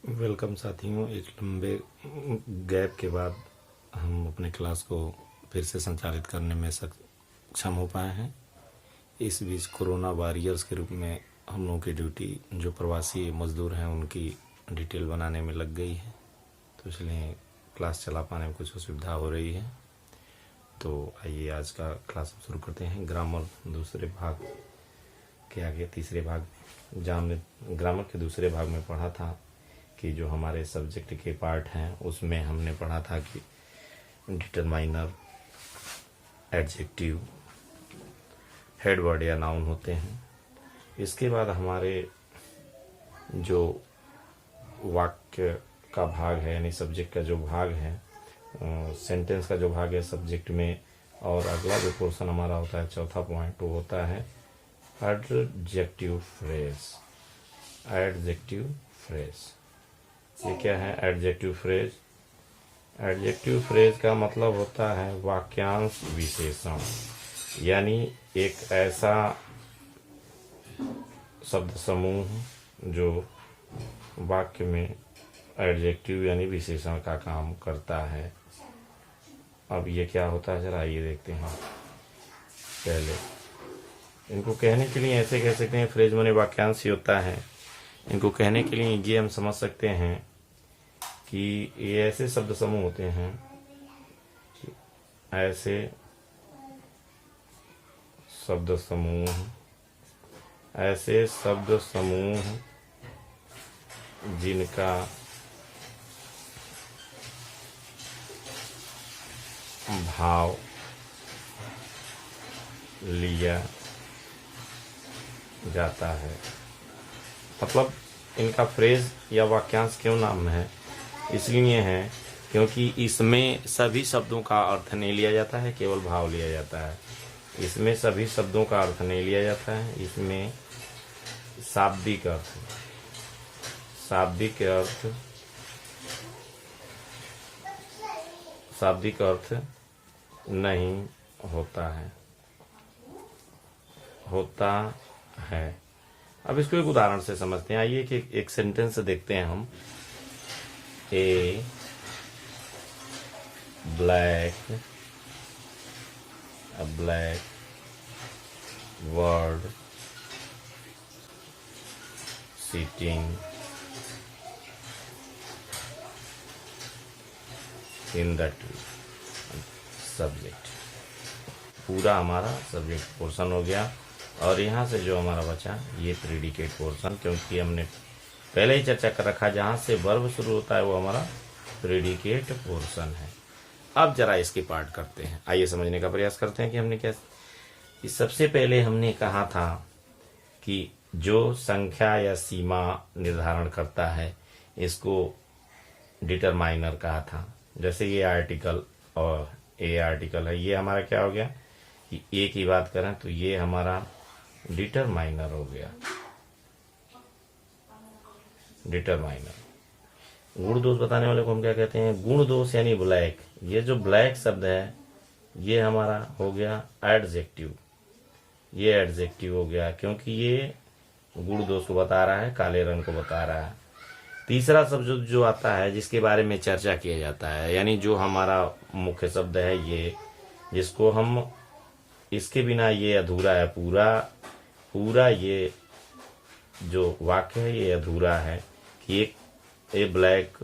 Welcome साथियों। एक लंबे गैप के बाद हम अपने क्लास को फिर से संचालित करने में सक्षम हो पाए हैं। इस बीच कोरोना वॉरियर्स के रूप में हम लोगों की ड्यूटी जो प्रवासी मजदूर हैं उनकी डिटेल बनाने में लग गई है, तो इसलिए क्लास चला पाने में कुछ असुविधा हो रही है। तो आइए आज का क्लास शुरू करते हैं। ग्रामर दूसरे भाग के आगे तीसरे भाग में जहाँ हमने ग्रामर के दूसरे भाग में पढ़ा था कि जो हमारे सब्जेक्ट के पार्ट हैं उसमें हमने पढ़ा था कि डिटरमाइनर, एडजेक्टिव, हेड वर्ड या नाउन होते हैं। इसके बाद हमारे जो वाक्य का भाग है यानी सब्जेक्ट का जो भाग है, सेंटेंस का जो भाग है सब्जेक्ट में, और अगला जो पोर्शन हमारा होता है चौथा पॉइंट, वो होता है एडजेक्टिव फ्रेज। एडजेक्टिव फ्रेज ये क्या है? Adjective phrase. एडजेक्टिव फ्रेज का मतलब होता है वाक्यांश विशेषण, यानी एक ऐसा शब्द समूह जो वाक्य में एडजेक्टिव यानी विशेषण का काम करता है। अब ये क्या होता है जरा ये देखते हैं। पहले इनको कहने के लिए ऐसे कह सकते हैं, फ्रेज माने वाक्यांश ही होता है। इनको कहने के लिए ये हम समझ सकते हैं कि ये ऐसे शब्द समूह होते हैं, ऐसे शब्द समूह जिनका भाव लिया जाता है। मतलब इनका फ्रेज या वाक्यांश क्यों नाम है? इसलिए है क्योंकि इसमें सभी शब्दों का अर्थ नहीं लिया जाता है, केवल भाव लिया जाता है। इसमें सभी शब्दों का अर्थ नहीं लिया जाता है, इसमें शाब्दिक अर्थ नहीं होता है। अब इसको एक उदाहरण से समझते हैं। आइए कि एक सेंटेंस देखते हैं हम। A black bird sitting in the tree. Subject पूरा हमारा सब्जेक्ट पोर्शन हो गया, और यहाँ से जो हमारा बचा ये प्रेडिकेट पोर्शन, क्योंकि हमने पहले ही चर्चा कर रखा जहाँ से वर्ब शुरू होता है वो हमारा प्रेडिकेट पोर्शन है। अब जरा इसके पार्ट करते हैं। आइए समझने का प्रयास करते हैं कि हमने क्या। सबसे पहले हमने कहा था कि जो संख्या या सीमा निर्धारण करता है इसको डिटरमाइनर कहा था। जैसे ये आर्टिकल और ए आर्टिकल है, ये हमारा क्या हो गया कि ए की बात करें तो ये हमारा डिटरमाइनर हो गया। डिटरमाइनर। गुण दोष बताने वाले को हम क्या कहते हैं? गुण दोष यानी ब्लैक। ये जो ब्लैक शब्द है ये हमारा हो गया एडजेक्टिव। ये एडजेक्टिव हो गया क्योंकि ये गुण दोष को बता रहा है, काले रंग को बता रहा है। तीसरा शब्द जो आता है जिसके बारे में चर्चा किया जाता है, यानी जो हमारा मुख्य शब्द है ये, जिसको हम इसके बिना ये अधूरा है। पूरा ये जो वाक्य है ये अधूरा है कि a black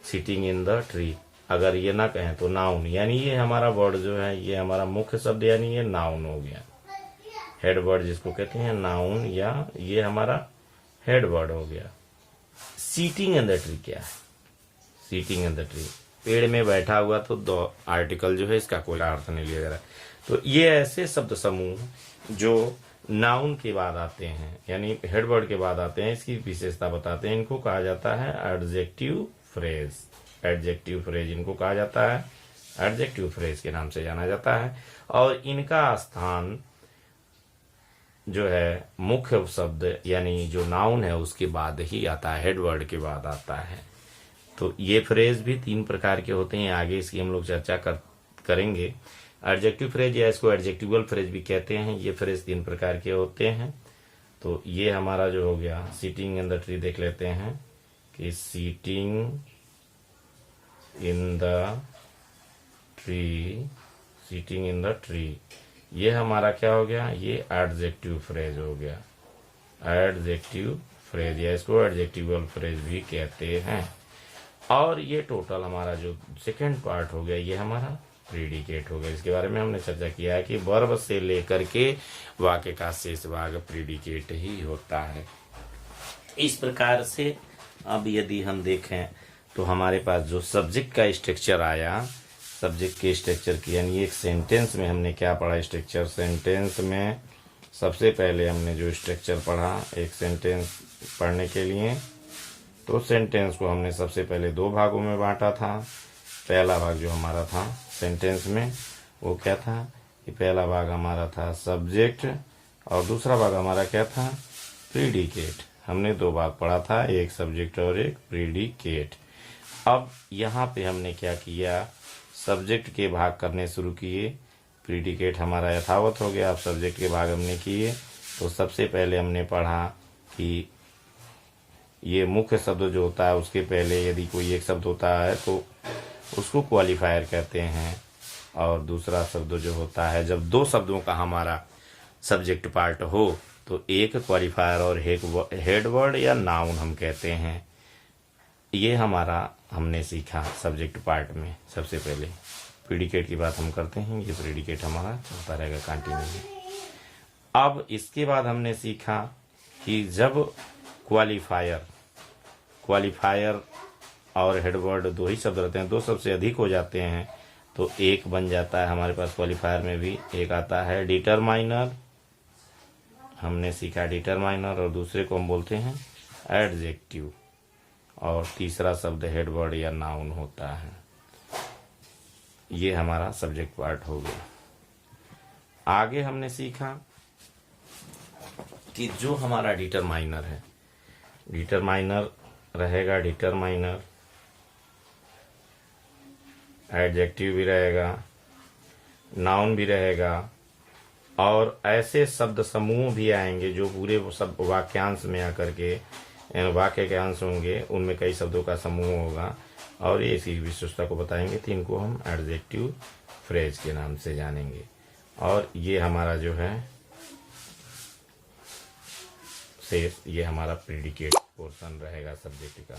sitting in the tree. अगर ये ना कहें तो नाउन, यानी ये हमारा वर्ड जो है ये हमारा मुख्य शब्द यानी ये नाउन हो गया। हेड वर्ड जिसको कहते हैं नाउन, या ये हमारा हेड वर्ड हो गया। सीटिंग इन द ट्री क्या है? सीटिंग इन द ट्री, पेड़ में बैठा हुआ, तो दो आर्टिकल जो है इसका कोई अर्थ नहीं लिया जा रहा है। तो ये ऐसे शब्द समूह जो नाउन के बाद आते हैं यानी हेड वर्ड के बाद आते हैं, इसकी विशेषता बताते हैं, इनको कहा जाता है एडजेक्टिव फ्रेज। एडजेक्टिव फ्रेज इनको कहा जाता है, एडजेक्टिव फ्रेज के नाम से जाना जाता है। और इनका स्थान जो है मुख्य शब्द यानी जो नाउन है उसके बाद ही आता है, हेड वर्ड के बाद आता है। तो ये फ्रेज भी तीन प्रकार के होते हैं, आगे इसकी हम लोग चर्चा करेंगे। एडजेक्टिव फ्रेज या इसको एडजेक्टिवल फ्रेज भी कहते हैं। ये फ्रेज तीन प्रकार के होते हैं। तो ये हमारा जो हो गया सिटिंग इन द ट्री, देख लेते हैं कि seating in the tree, seating in the tree, ये हमारा क्या हो गया, ये एडजेक्टिव फ्रेज हो गया, एडजेक्टिव फ्रेज, या इसको एडजेक्टिवल फ्रेज भी कहते हैं। और ये टोटल हमारा जो सेकंड पार्ट हो गया, ये हमारा प्रीडिकेट हो गया। इसके बारे में हमने चर्चा किया है कि वर्ब से लेकर के वाक्य का शेष भाग प्रीडिकेट ही होता है। इस प्रकार से अब यदि हम देखें तो हमारे पास जो सब्जेक्ट का स्ट्रक्चर आया, सब्जेक्ट के स्ट्रक्चर की, यानी एक सेंटेंस में हमने क्या पढ़ा स्ट्रक्चर। सेंटेंस में सबसे पहले हमने जो स्ट्रक्चर पढ़ा, एक सेंटेंस पढ़ने के लिए, तो सेंटेंस को हमने सबसे पहले दो भागों में बांटा था। पहला भाग जो हमारा था सेंटेंस में वो क्या था कि पहला भाग हमारा था सब्जेक्ट और दूसरा भाग हमारा क्या था, प्रीडिकेट। हमने दो भाग पढ़ा था, एक सब्जेक्ट और एक प्रीडिकेट। अब यहाँ पे हमने क्या किया, सब्जेक्ट के भाग करने शुरू किए, प्रीडिकेट हमारा यथावत हो गया। अब सब्जेक्ट के भाग हमने किए तो सबसे पहले हमने पढ़ा कि ये मुख्य शब्द जो होता है उसके पहले यदि कोई एक शब्द होता है तो उसको क्वालिफायर कहते हैं, और दूसरा शब्द जो होता है, जब दो शब्दों का हमारा सब्जेक्ट पार्ट हो तो एक क्वालिफायर और हेड वर्ड या नाउन हम कहते हैं। ये हमारा हमने सीखा सब्जेक्ट पार्ट में। सबसे पहले प्रीडिकेट की बात हम करते हैं, ये प्रीडिकेट हमारा चलता रहेगा कंटिन्यू। अब इसके बाद हमने सीखा कि जब क्वालिफायर और हेडवर्ड दो ही शब्द रहते हैं, दो शब्द से अधिक हो जाते हैं तो एक बन जाता है हमारे पास क्वालिफायर में भी एक आता है डिटरमाइनर। हमने सीखा डिटरमाइनर, और दूसरे को हम बोलते हैं एडजेक्टिव, और तीसरा शब्द हेडवर्ड या नाउन होता है। ये हमारा सब्जेक्ट पार्ट हो गया। आगे हमने सीखा कि जो हमारा डिटरमाइनर है, डिटरमाइनर रहेगा, डिटरमाइनर एडजेक्टिव भी रहेगा, नाउन भी रहेगा, और ऐसे शब्द समूह भी आएंगे जो पूरे सब वाक्यांश में आकर के वाक्य के अंश होंगे, उनमें कई शब्दों का समूह होगा, और ये इसी विशेषता को बताएंगे। तो इनको हम एडजेक्टिव फ्रेज के नाम से जानेंगे। और ये हमारा जो है शेष, ये हमारा प्रीडिकेट पोर्शन रहेगा सब्जेक्ट का।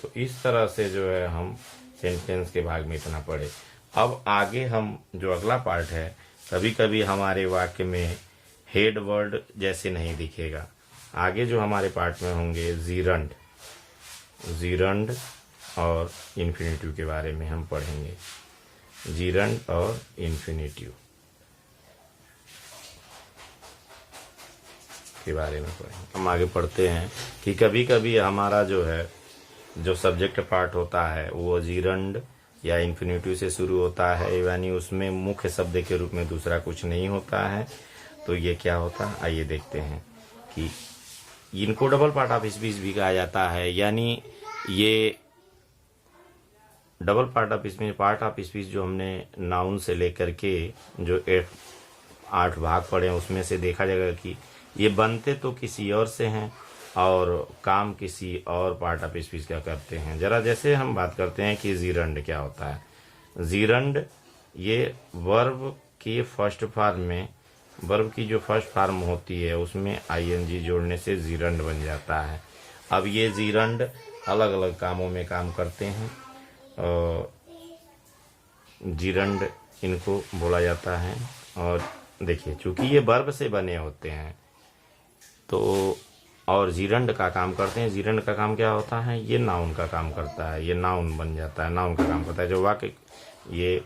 तो इस तरह से जो है हम सेंटेंस के भाग में इतना पढ़े। अब आगे हम जो अगला पार्ट है, कभी कभी हमारे वाक्य में हेड वर्ड जैसे नहीं दिखेगा। आगे जो हमारे पार्ट में होंगे जीरंड, जीरंड और इन्फिनेटिव के बारे में हम पढ़ेंगे, जीरंड और इन्फिनेटिव के बारे में पढ़ेंगे। हम आगे पढ़ते हैं कि कभी कभी हमारा जो है जो सब्जेक्ट पार्ट होता है वो जीरंड या इन्फिनेटिव से शुरू होता है, यानी उसमें मुख्य शब्द के रूप में दूसरा कुछ नहीं होता है। तो ये क्या होता है, आइए देखते हैं कि इनको डबल पार्ट ऑफ स्पीच भी कहा जाता है। यानी ये डबल पार्ट ऑफ स्पीच जो हमने नाउन से लेकर के जो 8 भाग पढ़े हैं उसमें से देखा जाएगा कि ये बनते तो किसी और से हैं और काम किसी और पार्ट ऑफ स्पीच का करते हैं। जरा जैसे हम बात करते हैं कि जीरंड क्या होता है। जीरंड ये वर्ब के फर्स्ट फॉर्म में, वर्ब की जो फर्स्ट फॉर्म होती है उसमें आईएनजी जोड़ने से जीरंड बन जाता है। अब ये जीरंड अलग अलग कामों में काम करते हैं, जीरंड इनको बोला जाता है। और देखिए चूंकि ये वर्ब से बने होते हैं तो, और जीरंड का काम करते हैं। जीरंड का काम क्या होता है, ये नाउन का काम करता है, ये नाउन बन जाता है, नाउन का काम करता है जो वाक्य ये।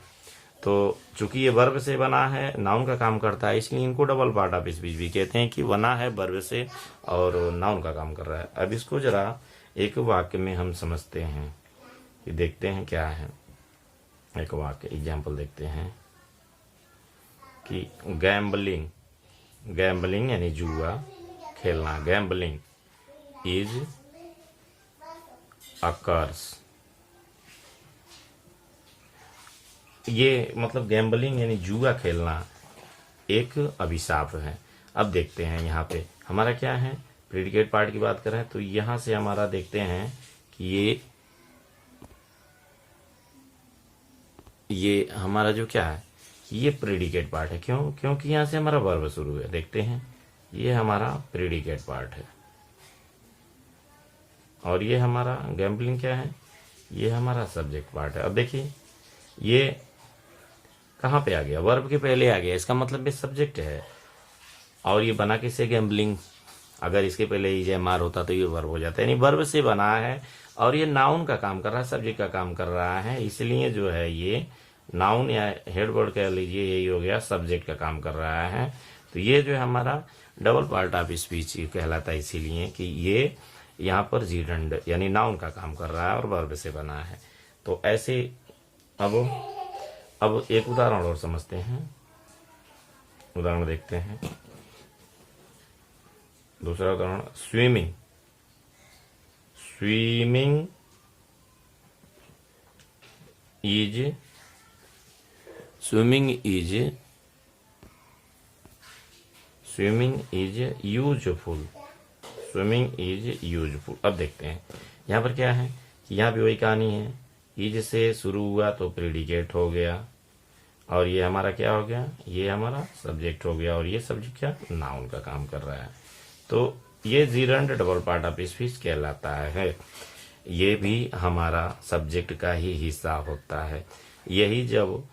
तो चूंकि ये वर्ब से बना है, नाउन का काम करता है, इसलिए इनको डबल पार्ट ऑफ स्पीच भी कहते हैं कि बना है वर्ब से और नाउन का काम कर रहा है। अब इसको जरा एक वाक्य में हम समझते हैं कि देखते हैं क्या है। एक वाक्य एग्जाम्पल देखते हैं कि गैम्बलिंग, गैम्बलिंग यानी जुआ खेलना, गैम्बलिंग इज अ कर्स। ये मतलब गैम्बलिंग यानी जुआ खेलना एक अभिशाप है। अब देखते हैं यहाँ पे हमारा क्या है, प्रीडिकेट पार्ट की बात करें तो यहाँ से हमारा देखते हैं कि ये हमारा जो क्या है, ये प्रेडिकेट पार्ट है। क्यों? क्योंकि यहां से हमारा वर्ब शुरू है। देखते हैं, ये हमारा प्रेडिकेट पार्ट है और ये हमारा गैम्बलिंग क्या है, ये हमारा सब्जेक्ट पार्ट है। अब देखिए ये कहाँ पे आ गया, वर्ब के पहले आ गया, इसका मतलब ये सब्जेक्ट है। और ये बना किससे, गैम्बलिंग। अगर इसके पहले ईजेएमआर होता तो ये वर्ब हो जाता है, यानी वर्ब से बना है और ये नाउन का काम कर रहा है, सब्जेक्ट का काम कर रहा है। इसलिए जो है ये नाउन या हेड वर्ड कह लीजिए, यही हो गया, सब्जेक्ट का काम कर रहा है। तो ये जो है हमारा डबल पार्ट ऑफ स्पीच कहलाता है, इसीलिए कि ये यहाँ पर जीरंड यानी नाउन का काम कर रहा है और वर्ब से बना है। तो ऐसे अब एक उदाहरण और समझते हैं। उदाहरण देखते हैं, दूसरा उदाहरण, swimming. Swimming is useful. Swimming is useful. अब देखते हैं यहाँ पर क्या है कि यहाँ भी वही कहानी है, इज से शुरू हुआ तो प्रेडिकेट हो गया और ये हमारा क्या हो गया, ये हमारा सब्जेक्ट हो गया और ये सब्जेक्ट क्या, नाउन का काम कर रहा है। तो ये gerund double part of speech कहलाता है। ये भी हमारा सब्जेक्ट का ही हिस्सा होता है। यही जब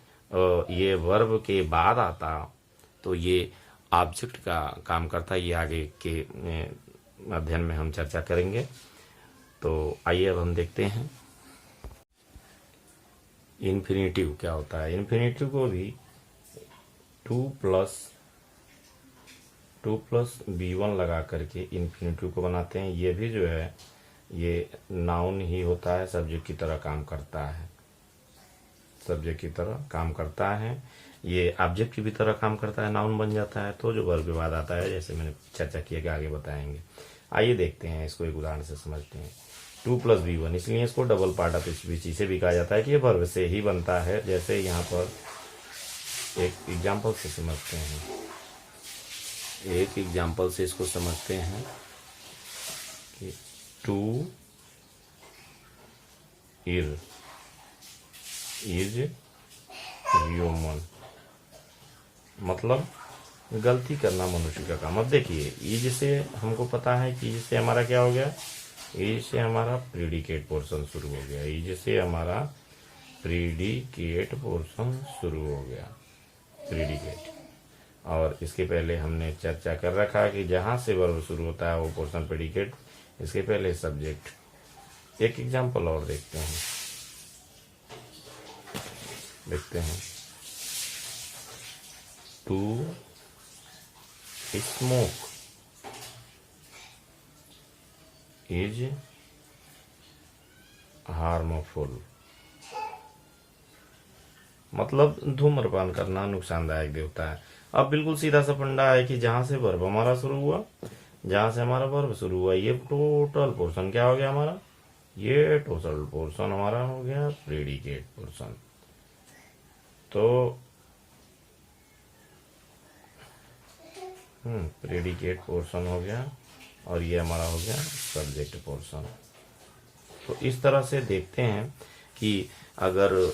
ये वर्ब के बाद आता तो ये ऑब्जेक्ट का काम करता है। ये आगे के अध्ययन में हम चर्चा करेंगे। तो आइए अब हम देखते हैं इन्फिनेटिव क्या होता है। इन्फिनेटिव को भी 2 प्लस B1 लगा करके इन्फिनेटिव को बनाते हैं। ये भी जो है ये नाउन ही होता है, सब्जेक्ट की तरह काम करता है, सब्जेक्ट की तरह काम करता है। ये ऑब्जेक्ट की भी तरह काम करता है, नाउन बन जाता है। तो जो वर्ब के बाद आता है, जैसे मैंने चर्चा किया कि आगे बताएंगे। आइए देखते हैं, इसको एक उदाहरण से समझते हैं। 2 + B1, इसलिए इसको डबल पार्ट ऑफ स्पीच इसे भी कहा जाता है कि ये वर्ब से ही बनता है। जैसे यहाँ पर एक एग्जाम्पल से समझते हैं, एक एग्जाम्पल से इसको समझते हैं कि 2 इज ह्यूमन, मतलब गलती करना मनुष्य का काम। अब देखिए इज से हमको पता है कि इज से हमारा क्या हो गया, इज से हमारा प्रीडिकेट पोर्शन शुरू हो गया। इज से हमारा प्रीडिकेट पोर्शन शुरू हो गया, प्रीडिकेट। और इसके पहले हमने चर्चा कर रखा है कि जहां से वर्ब शुरू होता है वो पोर्शन प्रीडिकेट, इसके पहले सब्जेक्ट। एक एग्जांपल और देखते हैं, टू स्मोक इज हार्मफुल, मतलब धूम्रपान करना नुकसानदायक भी होता है। अब बिल्कुल सीधा सा फंडा है कि जहां से वर्ब हमारा शुरू हुआ, जहां से हमारा वर्ब शुरू हुआ, ये टोटल पोर्शन क्या हो गया हमारा, ये टोटल पोर्शन हमारा हो गया प्रेडिकेट पोर्शन। तो प्रेडिकेट पोर्शन हो गया और ये हमारा हो गया सब्जेक्ट पोर्शन। तो इस तरह से देखते हैं कि अगर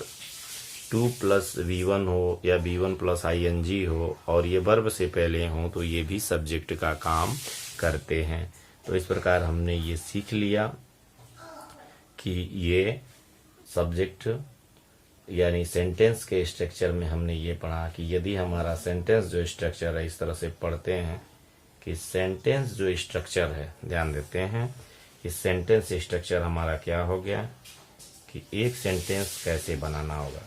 2 + V1 हो या B1 + ING हो और ये वर्ब से पहले हो तो ये भी सब्जेक्ट का काम करते हैं। तो इस प्रकार हमने ये सीख लिया कि ये सब्जेक्ट यानी सेंटेंस के स्ट्रक्चर में हमने ये पढ़ा कि यदि हमारा सेंटेंस जो स्ट्रक्चर है, इस तरह से पढ़ते हैं कि सेंटेंस जो स्ट्रक्चर है, ध्यान देते हैं कि सेंटेंस स्ट्रक्चर हमारा क्या हो गया कि एक सेंटेंस कैसे बनाना होगा।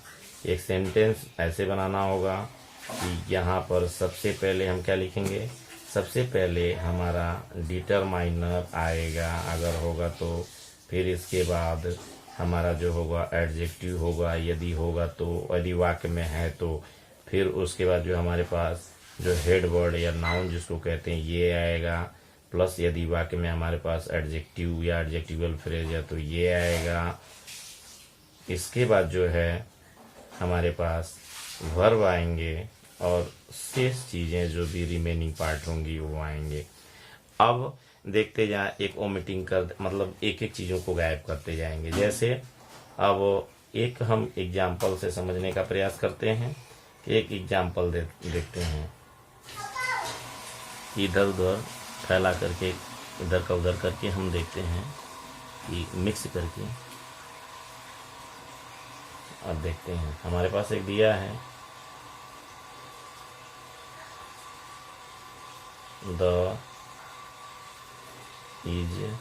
एक सेंटेंस ऐसे बनाना होगा कि यहाँ पर सबसे पहले हम क्या लिखेंगे, सबसे पहले हमारा डिटरमाइनर आएगा अगर होगा तो, फिर इसके बाद हमारा जो होगा एडजेक्टिव होगा, यदि होगा तो, यदि वाक्य में है तो, फिर उसके बाद जो हमारे पास जो हेड वर्ड या नाउन जिसको कहते हैं ये आएगा, प्लस यदि वाक्य में हमारे पास एडजेक्टिव या एडजेक्टिवल फ्रेज है तो ये आएगा। इसके बाद जो है हमारे पास वर्ब आएंगे और शेष चीजें जो भी रिमेनिंग पार्ट होंगी वो आएंगे। अब देखते जाए, एक ओमिटिंग कर, मतलब एक एक चीजों को गायब करते जाएंगे। जैसे अब एक हम एग्जाम्पल से समझने का प्रयास करते हैं कि एक एग्जाम्पल देखते हैं। इधर उधर फैला करके, इधर का उधर करके हम देखते हैं कि मिक्स करके। अब देखते हैं हमारे पास एक दिया है, the is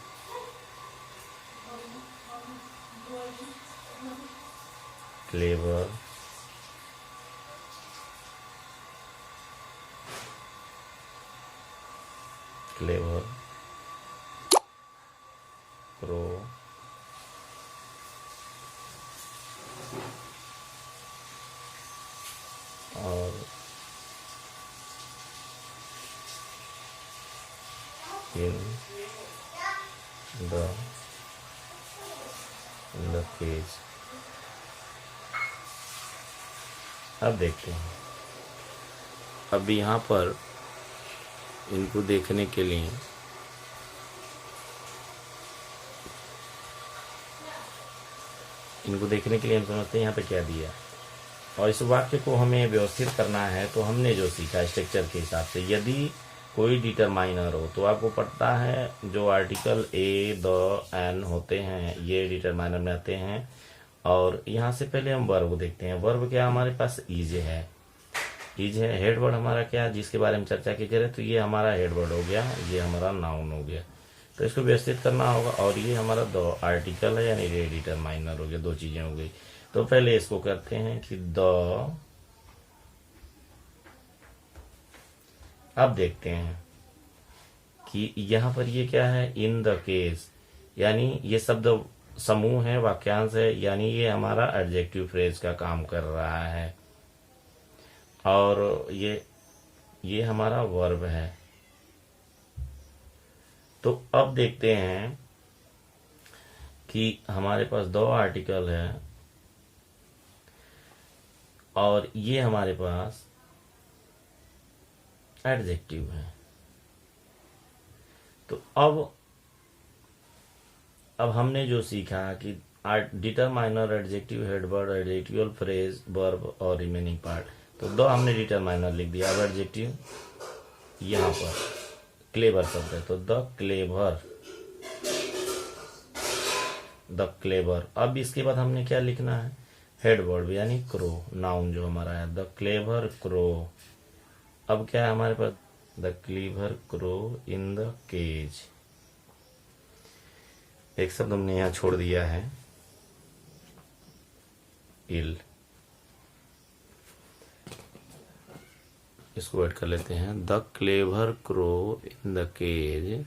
clever clever crow और इन द केज। अब देखते हैं, अब यहाँ पर इनको देखने के लिए हम समझते हैं यहाँ पे क्या दिया, और इस वाक्य को हमें व्यवस्थित करना है। तो हमने जो सीखा स्ट्रक्चर के हिसाब से, यदि कोई डिटरमाइनर हो तो आपको पता है जो आर्टिकल ए, द, एन होते हैं ये डिटरमाइनर में आते हैं। और यहाँ से पहले हम वर्ब देखते हैं। वर्ब क्या हमारे पास इज है, इज है। हेड वर्ड हमारा क्या, जिसके बारे में चर्चा की करें तो ये हमारा हेड वर्ड हो गया, ये हमारा नाउन हो गया। तो इसको व्यवस्थित करना होगा, और ये हमारा द आर्टिकल है यानी ये डिटरमाइनर हो गया, दो चीजें हो गई। तो पहले इसको करते हैं कि द। अब देखते हैं कि यहाँ पर ये क्या है, इन द केस, यानी ये शब्द समूह है, वाक्यांश है, यानी ये हमारा एडजेक्टिव फ्रेज का काम कर रहा है। और ये हमारा वर्ब है। तो अब देखते हैं कि हमारे पास दो आर्टिकल है और ये हमारे पास एडजेक्टिव है। तो अब हमने जो सीखा कि determiner, adjective, headword, adjectival phrase, verb और रिमेनिंग पार्ट। तो दो हमने डिटरमाइनर लिख दिया। अब एडजेक्टिव यहाँ पर क्लेवर शब्द है, तो द क्लेवर। अब इसके बाद हमने क्या लिखना है, हेडवर्ड यानी क्रो, नाउन जो हमारा है, द क्लेवर क्रो। अब क्या है हमारे पास, the clever crow in the cage. एक शब्द हमने यहां छोड़ दिया है, इल, इसको ऐड कर लेते हैं। The clever crow in the cage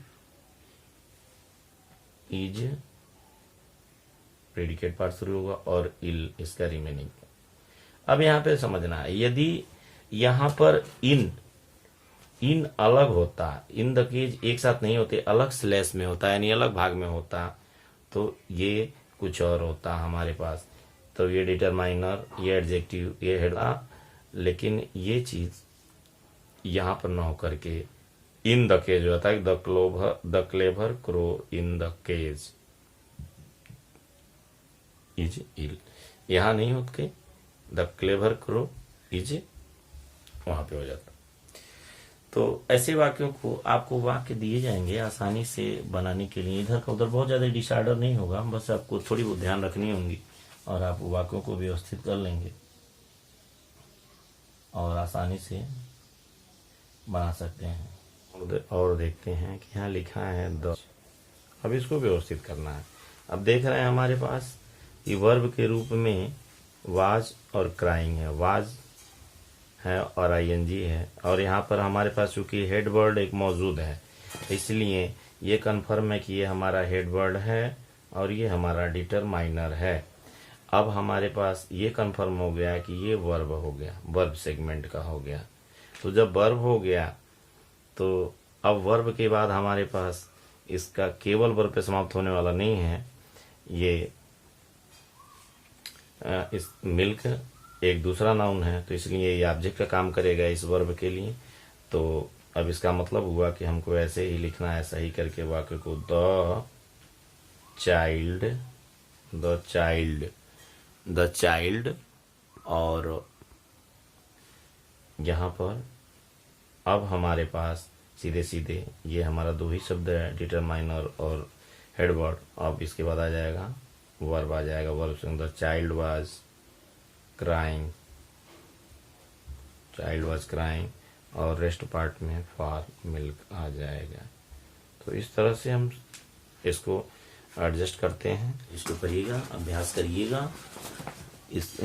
is, predicate part शुरू होगा और इल इसका रिमेनिंग। अब यहां पे समझना है, यदि यहां पर इन अलग होता, इन द केज एक साथ नहीं होते, अलग स्लैश में होता यानी अलग भाग में होता, तो ये कुछ और होता हमारे पास। तो ये डिटरमाइनर, ये एडजेक्टिव, ये हेड, लेकिन ये चीज यहां पर ना होकर के इन द केज होता है, the clever crow in the cage is ill. यहां नहीं होते, द क्लेवर क्रो इज वहां पे हो जाता। तो ऐसे वाक्यों को आपको वाक्य दिए जाएंगे आसानी से बनाने के लिए। इधर का उधर बहुत ज्यादा डिसऑर्डर नहीं होगा, बस आपको थोड़ी बहुत ध्यान रखनी होंगी और आप वाक्यों को व्यवस्थित कर लेंगे और आसानी से बना सकते हैं। और देखते हैं कि यहाँ लिखा है द। अब इसको व्यवस्थित करना है। अब देख रहे हैं हमारे पास ये वर्ब के रूप में वाज और क्राइंग है, वाज है और आईएनजी है, और यहाँ पर हमारे पास चूंकि हेड वर्ड एक मौजूद है, इसलिए ये कन्फर्म है कि ये हमारा हेड वर्ड है और ये हमारा डिटरमाइनर है। अब हमारे पास ये कन्फर्म हो गया कि ये वर्ब हो गया, वर्ब सेगमेंट का हो गया। तो जब वर्ब हो गया तो अब वर्ब के बाद हमारे पास इसका केवल वर्ब पे समाप्त होने वाला नहीं है, ये इस मिल्क एक दूसरा नाउन है, तो इसलिए ये ऑब्जेक्ट का काम करेगा इस वर्ब के लिए। तो अब इसका मतलब हुआ कि हमको ऐसे ही लिखना है, ऐसा ही करके वाक्य को द चाइल्ड और यहाँ पर अब हमारे पास सीधे सीधे ये हमारा दो ही शब्द है, डिटरमाइनर और हेड वर्ड। अब इसके बाद आ जाएगा वर्ब, आ जाएगा वर्ब से द चाइल्ड वाज क्राइंग और रेस्ट पार्ट में फॉर मिल्क आ जाएगा। तो इस तरह से हम इसको एडजस्ट करते हैं। इसको करिएगा, अभ्यास करिएगा। इस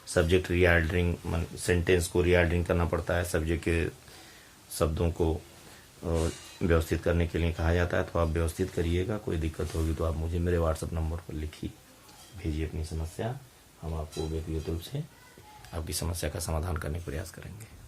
सब्जेक्ट रीऑर्डरिंग, सेंटेंस को रीऑर्डरिंग करना पड़ता है, सब्जेक्ट के शब्दों को व्यवस्थित करने के लिए कहा जाता है। तो आप व्यवस्थित करिएगा। कोई दिक्कत होगी तो आप मुझे मेरे व्हाट्सएप नंबर पर लिखिए, भेजिए अपनी समस्या। हम आपको व्यक्तिगत रूप से आपकी समस्या का समाधान करने का प्रयास करेंगे।